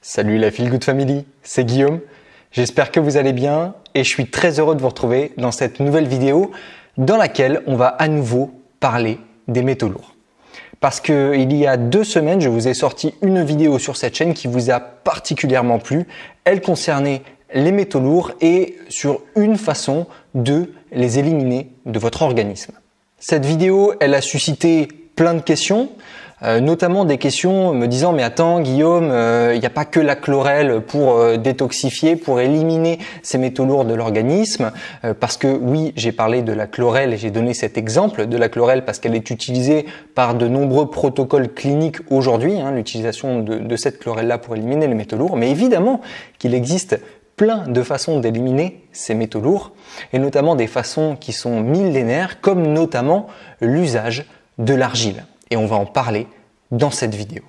Salut la Feel Good Family, c'est Guillaume. J'espère que vous allez bien et je suis très heureux de vous retrouver dans cette nouvelle vidéo dans laquelle on va à nouveau parler des métaux lourds. Parce que il y a 2 semaines, je vous ai sorti une vidéo sur cette chaîne qui vous a particulièrement plu. Elle concernait les métaux lourds et sur une façon de les éliminer de votre organisme. Cette vidéo, elle a suscité plein de questions. Notamment des questions me disant mais attends Guillaume, il n'y a pas que la chlorelle pour détoxifier, pour éliminer ces métaux lourds de l'organisme, parce que oui, j'ai parlé de la chlorelle et j'ai donné cet exemple de la chlorelle parce qu'elle est utilisée par de nombreux protocoles cliniques aujourd'hui, l'utilisation de cette chlorelle-là pour éliminer les métaux lourds, mais évidemment qu'il existe plein de façons d'éliminer ces métaux lourds et notamment des façons qui sont millénaires comme notamment l'usage de l'argile. Et on va en parler dans cette vidéo.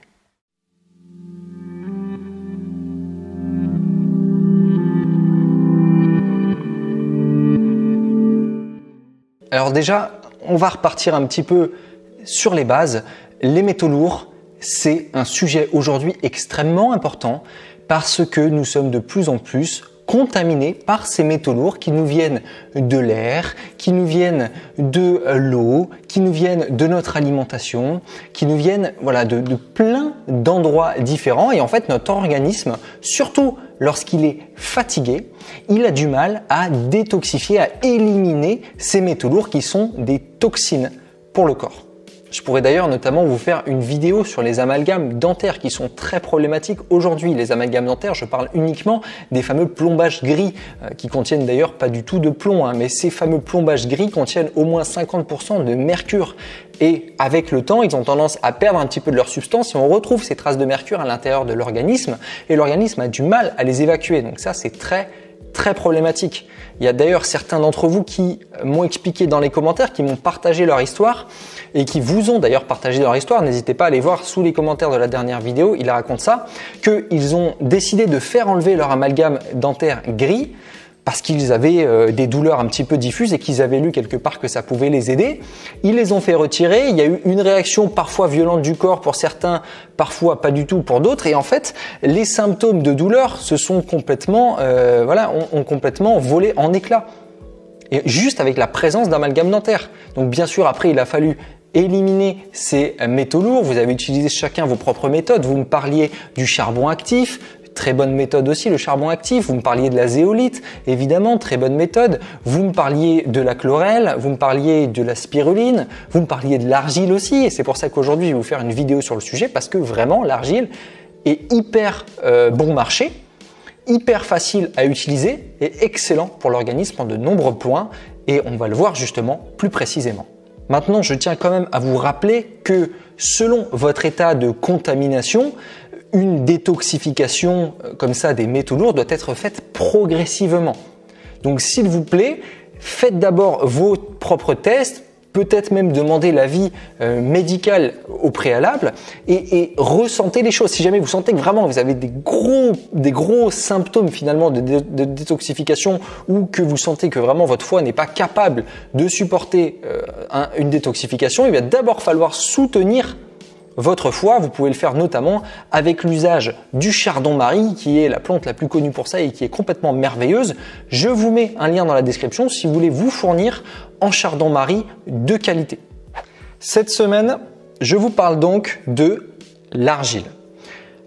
Alors déjà, on va repartir un petit peu sur les bases. Les métaux lourds, c'est un sujet aujourd'hui extrêmement important parce que nous sommes de plus en plus contaminés par ces métaux lourds qui nous viennent de l'air, qui nous viennent de l'eau, qui nous viennent de notre alimentation, qui nous viennent de plein d'endroits différents. Et en fait, notre organisme, surtout lorsqu'il est fatigué, il a du mal à détoxifier, à éliminer ces métaux lourds qui sont des toxines pour le corps. Je pourrais d'ailleurs notamment vous faire une vidéo sur les amalgames dentaires qui sont très problématiques aujourd'hui. Les amalgames dentaires, je parle uniquement des fameux plombages gris qui contiennent d'ailleurs pas du tout de plomb, mais ces fameux plombages gris contiennent au moins 50% de mercure. Et avec le temps, ils ont tendance à perdre un petit peu de leur substance et on retrouve ces traces de mercure à l'intérieur de l'organisme et l'organisme a du mal à les évacuer. Donc ça, c'est très problématique. Il y a d'ailleurs certains d'entre vous qui m'ont expliqué dans les commentaires, qui m'ont partagé leur histoire et qui vous ont d'ailleurs partagé leur histoire. N'hésitez pas à aller voir sous les commentaires de la dernière vidéo, ils racontent ça, qu'ils ont décidé de faire enlever leur amalgame dentaire gris parce qu'ils avaient des douleurs un petit peu diffuses et qu'ils avaient lu quelque part que ça pouvait les aider. Ils les ont fait retirer. Il y a eu une réaction parfois violente du corps pour certains, parfois pas du tout pour d'autres. Et en fait, les symptômes de douleur se sont complètement, ont complètement volé en éclats. Et juste avec la présence d'amalgame dentaire. Donc bien sûr, après, il a fallu éliminer ces métaux lourds. Vous avez utilisé chacun vos propres méthodes. Vous me parliez du charbon actif. Très bonne méthode aussi, le charbon actif. Vous me parliez de la zéolite, évidemment, très bonne méthode. Vous me parliez de la chlorelle, vous me parliez de la spiruline, vous me parliez de l'argile aussi. Et c'est pour ça qu'aujourd'hui, je vais vous faire une vidéo sur le sujet parce que vraiment, l'argile est hyper bon marché, hyper facile à utiliser et excellent pour l'organisme en de nombreux points. Et on va le voir justement plus précisément. Maintenant, je tiens quand même à vous rappeler que selon votre état de contamination, une détoxification comme ça des métaux lourds doit être faite progressivement. Donc s'il vous plaît, faites d'abord vos propres tests, peut-être même demander l'avis médical au préalable et ressentez les choses. Si jamais vous sentez que vraiment vous avez des gros symptômes finalement de détoxification ou que vous sentez que vraiment votre foie n'est pas capable de supporter une détoxification, il va d'abord falloir soutenir votre foie. Vous pouvez le faire notamment avec l'usage du chardon-marie qui est la plante la plus connue pour ça et qui est complètement merveilleuse. Je vous mets un lien dans la description si vous voulez vous fournir en chardon-marie de qualité. Cette semaine, je vous parle donc de l'argile.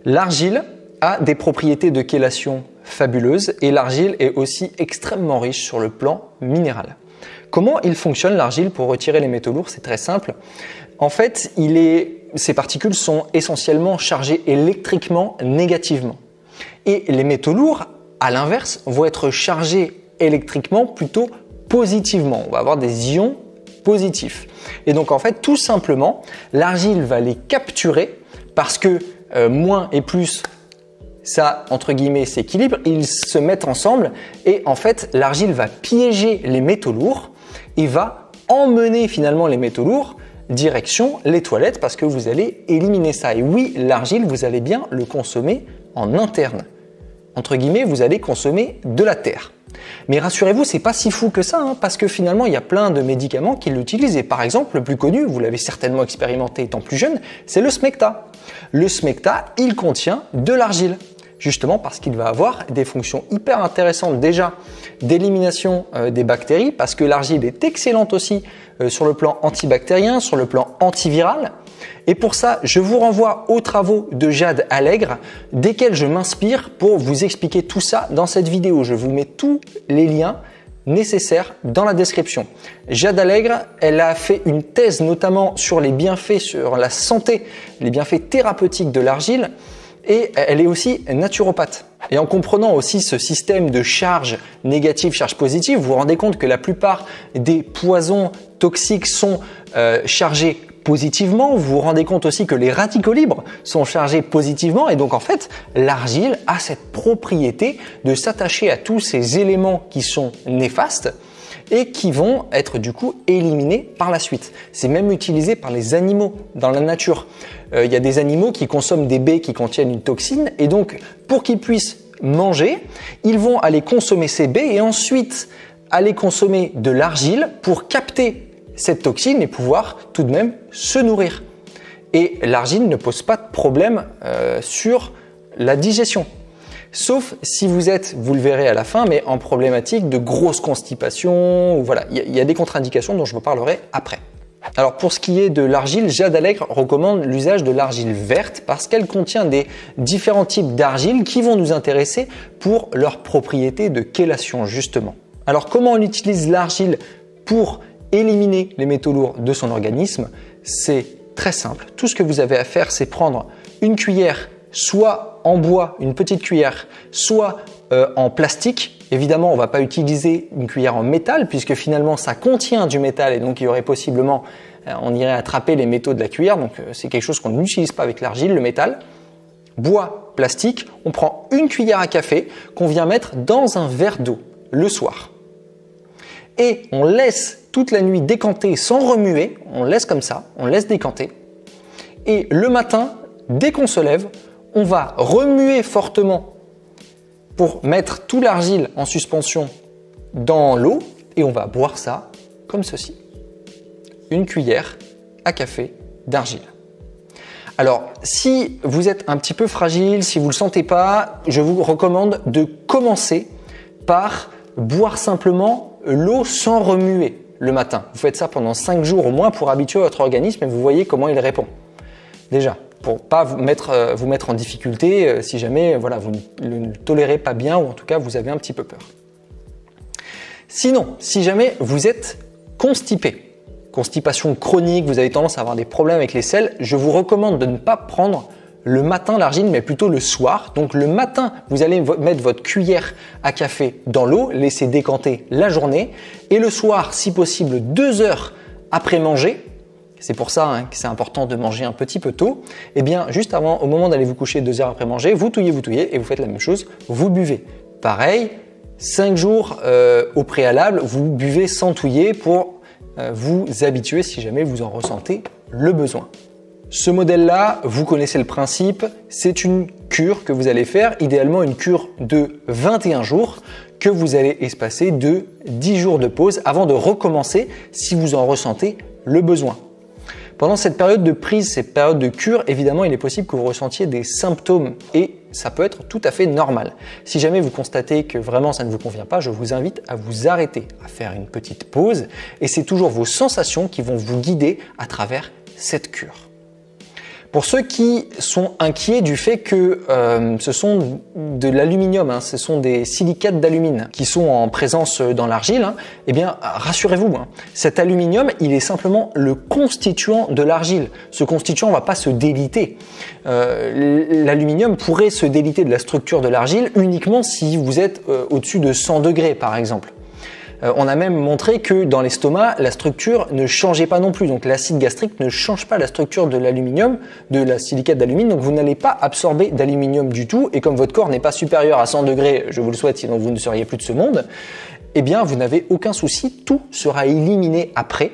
L'argile a des propriétés de chélation fabuleuses et l'argile est aussi extrêmement riche sur le plan minéral. Comment il fonctionne l'argile pour retirer les métaux lourds? C'est très simple. En fait, ces particules sont essentiellement chargées électriquement négativement. Et les métaux lourds, à l'inverse, vont être chargés électriquement plutôt positivement. On va avoir des ions positifs. Et donc en fait, tout simplement, l'argile va les capturer parce que moins et plus, ça, entre guillemets, s'équilibre, ils se mettent ensemble et en fait, l'argile va piéger les métaux lourds et va emmener finalement les métaux lourds direction les toilettes parce que vous allez éliminer ça. Et oui, l'argile, vous allez bien le consommer en interne. Entre guillemets, vous allez consommer de la terre. Mais rassurez-vous, c'est pas si fou que ça, parce que finalement, il y a plein de médicaments qui l'utilisent. Et par exemple, le plus connu, vous l'avez certainement expérimenté étant plus jeune, c'est le Smecta. Le Smecta, il contient de l'argile. justement parce qu'il va avoir des fonctions hyper intéressantes déjà d'élimination des bactéries, parce que l'argile est excellente aussi sur le plan antibactérien, sur le plan antiviral. Et pour ça, je vous renvoie aux travaux de Jade Allègre, desquels je m'inspire pour vous expliquer tout ça dans cette vidéo. Je vous mets tous les liens nécessaires dans la description. Jade Allègre, elle a fait une thèse notamment sur les bienfaits sur la santé, les bienfaits thérapeutiques de l'argile, et elle est aussi naturopathe. Et en comprenant aussi ce système de charge négative, charge positive, vous vous rendez compte que la plupart des poisons toxiques sont chargés positivement. Vous vous rendez compte aussi que les radicaux libres sont chargés positivement, et donc en fait l'argile a cette propriété de s'attacher à tous ces éléments qui sont néfastes et qui vont être du coup éliminés par la suite. C'est même utilisé par les animaux dans la nature. Il y a des animaux qui consomment des baies qui contiennent une toxine, et donc pour qu'ils puissent manger, ils vont aller consommer ces baies et ensuite aller consommer de l'argile pour capter cette toxine et pouvoir tout de même se nourrir. Et l'argile ne pose pas de problème sur la digestion. Sauf si vous êtes, vous le verrez à la fin, mais en problématique de grosse constipation. Voilà, il y a des contre-indications dont je vous parlerai après. Alors pour ce qui est de l'argile, Jade Allègre recommande l'usage de l'argile verte parce qu'elle contient des différents types d'argile qui vont nous intéresser pour leurs propriétés de chélation justement. Alors comment on utilise l'argile pour éliminer les métaux lourds de son organisme? C'est très simple. Tout ce que vous avez à faire, c'est prendre une cuillère, soit en bois, une petite cuillère, soit en plastique. Évidemment, on ne va pas utiliser une cuillère en métal puisque finalement ça contient du métal et donc il y aurait possiblement, on irait attraper les métaux de la cuillère. Donc c'est quelque chose qu'on n'utilise pas avec l'argile, le métal. Bois, plastique, on prend une cuillère à café qu'on vient mettre dans un verre d'eau le soir. Et on laisse toute la nuit décanter sans remuer, on laisse comme ça, on laisse décanter. Et le matin, dès qu'on se lève, on va remuer fortement pour mettre tout l'argile en suspension dans l'eau et on va boire ça comme ceci. Une cuillère à café d'argile. Alors, si vous êtes un petit peu fragile, si vous ne le sentez pas, je vous recommande de commencer par boire simplement l'eau sans remuer le matin. Vous faites ça pendant 5 jours au moins pour habituer votre organisme et vous voyez comment il répond. Déjà, pour pas vous mettre en difficulté si jamais voilà, vous ne le tolérez pas bien ou en tout cas vous avez un petit peu peur. Sinon, si jamais vous êtes constipé, constipation chronique, vous avez tendance à avoir des problèmes avec les selles, je vous recommande de ne pas prendre le matin l'argile, mais plutôt le soir. Donc le matin, vous allez mettre votre cuillère à café dans l'eau, laisser décanter la journée. Et le soir, si possible, 2 heures après manger, c'est pour ça que c'est important de manger un petit peu tôt, et bien juste avant, au moment d'aller vous coucher 2 heures après manger, vous touillez et vous faites la même chose, vous buvez. Pareil, 5 jours au préalable, vous buvez sans touiller pour vous habituer si jamais vous en ressentez le besoin. Ce modèle-là, vous connaissez le principe, c'est une cure que vous allez faire, idéalement une cure de 21 jours que vous allez espacer de 10 jours de pause avant de recommencer si vous en ressentez le besoin. Pendant cette période de prise, cette période de cure, évidemment, il est possible que vous ressentiez des symptômes et ça peut être tout à fait normal. Si jamais vous constatez que vraiment ça ne vous convient pas, je vous invite à vous arrêter, à faire une petite pause et c'est toujours vos sensations qui vont vous guider à travers cette cure. Pour ceux qui sont inquiets du fait que ce sont de l'aluminium, ce sont des silicates d'alumine qui sont en présence dans l'argile, eh bien rassurez-vous, cet aluminium, il est simplement le constituant de l'argile. Ce constituant ne va pas se déliter. L'aluminium pourrait se déliter de la structure de l'argile uniquement si vous êtes au-dessus de 100 degrés par exemple. On a même montré que dans l'estomac, la structure ne changeait pas non plus. Donc l'acide gastrique ne change pas la structure de l'aluminium, de la silicate d'alumine. Donc vous n'allez pas absorber d'aluminium du tout. Et comme votre corps n'est pas supérieur à 100 degrés, je vous le souhaite, sinon vous ne seriez plus de ce monde, eh bien vous n'avez aucun souci. Tout sera éliminé après.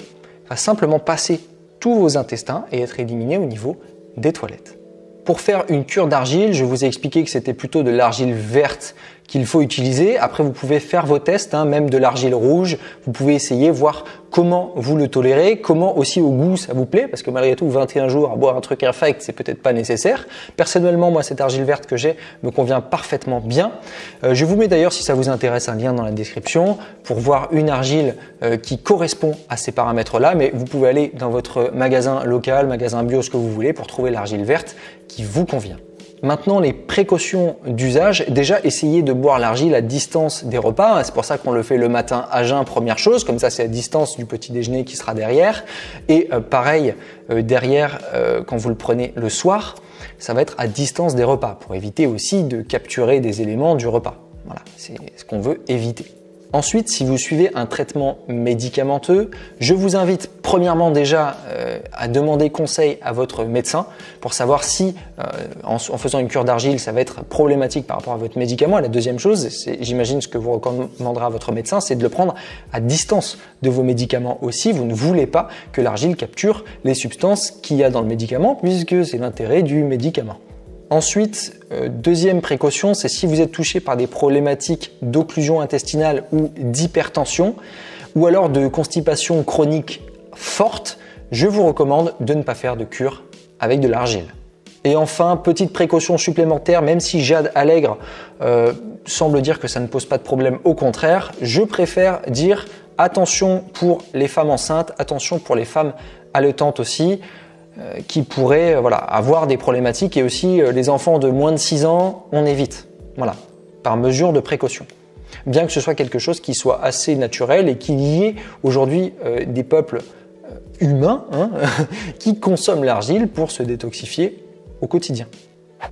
Il va simplement passer tous vos intestins et être éliminé au niveau des toilettes. Pour faire une cure d'argile, je vous ai expliqué que c'était plutôt de l'argile verte qu'il faut utiliser. Après, vous pouvez faire vos tests, hein, même de l'argile rouge. Vous pouvez essayer, voir comment vous le tolérez, comment aussi au goût ça vous plaît, parce que malgré tout, 21 jours à boire un truc infect, c'est peut-être pas nécessaire. Personnellement, moi, cette argile verte que j'ai me convient parfaitement bien. Je vous mets d'ailleurs, si ça vous intéresse, un lien dans la description pour voir une argile qui correspond à ces paramètres-là, mais vous pouvez aller dans votre magasin local, magasin bio, ce que vous voulez, pour trouver l'argile verte qui vous convient. Maintenant, les précautions d'usage. Déjà, essayez de boire l'argile à distance des repas. C'est pour ça qu'on le fait le matin à jeun, première chose. Comme ça, c'est à distance du petit déjeuner qui sera derrière. Et pareil, derrière, quand vous le prenez le soir, ça va être à distance des repas pour éviter aussi de capturer des éléments du repas. Voilà, c'est ce qu'on veut éviter. Ensuite, si vous suivez un traitement médicamenteux, je vous invite premièrement déjà à demander conseil à votre médecin pour savoir si en faisant une cure d'argile, ça va être problématique par rapport à votre médicament. Et la deuxième chose, j'imagine ce que vous recommanderez à votre médecin, c'est de le prendre à distance de vos médicaments aussi. Vous ne voulez pas que l'argile capture les substances qu'il y a dans le médicament puisque c'est l'intérêt du médicament. Ensuite, deuxième précaution, c'est si vous êtes touché par des problématiques d'occlusion intestinale ou d'hypertension ou alors de constipation chronique forte, je vous recommande de ne pas faire de cure avec de l'argile. Et enfin, petite précaution supplémentaire, même si Jade Allègre semble dire que ça ne pose pas de problème, au contraire, je préfère dire attention pour les femmes enceintes, attention pour les femmes allaitantes aussi, qui pourraient avoir des problématiques, et aussi les enfants de moins de 6 ans, on évite, par mesure de précaution. Bien que ce soit quelque chose qui soit assez naturel et qu'il y ait aujourd'hui des peuples humains qui consomment l'argile pour se détoxifier au quotidien.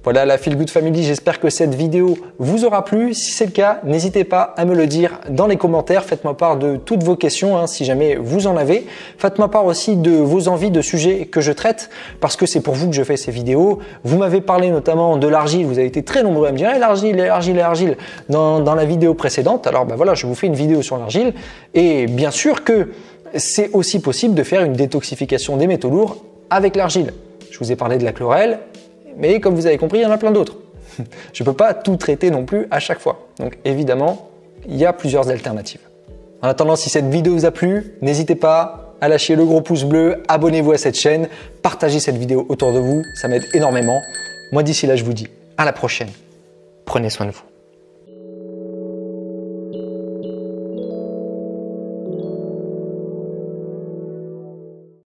Voilà la Feel Good Family, j'espère que cette vidéo vous aura plu. Si c'est le cas, n'hésitez pas à me le dire dans les commentaires. Faites-moi part de toutes vos questions si jamais vous en avez. Faites-moi part aussi de vos envies de sujets que je traite parce que c'est pour vous que je fais ces vidéos. Vous m'avez parlé notamment de l'argile, vous avez été très nombreux à me dire l'argile dans la vidéo précédente. Alors voilà, je vous fais une vidéo sur l'argile et bien sûr que c'est aussi possible de faire une détoxification des métaux lourds avec l'argile. Je vous ai parlé de la chlorelle. Mais comme vous avez compris, il y en a plein d'autres. Je ne peux pas tout traiter non plus à chaque fois. Donc évidemment, il y a plusieurs alternatives. En attendant, si cette vidéo vous a plu, n'hésitez pas à lâcher le gros pouce bleu, abonnez-vous à cette chaîne, partagez cette vidéo autour de vous, ça m'aide énormément. Moi d'ici là, je vous dis à la prochaine. Prenez soin de vous.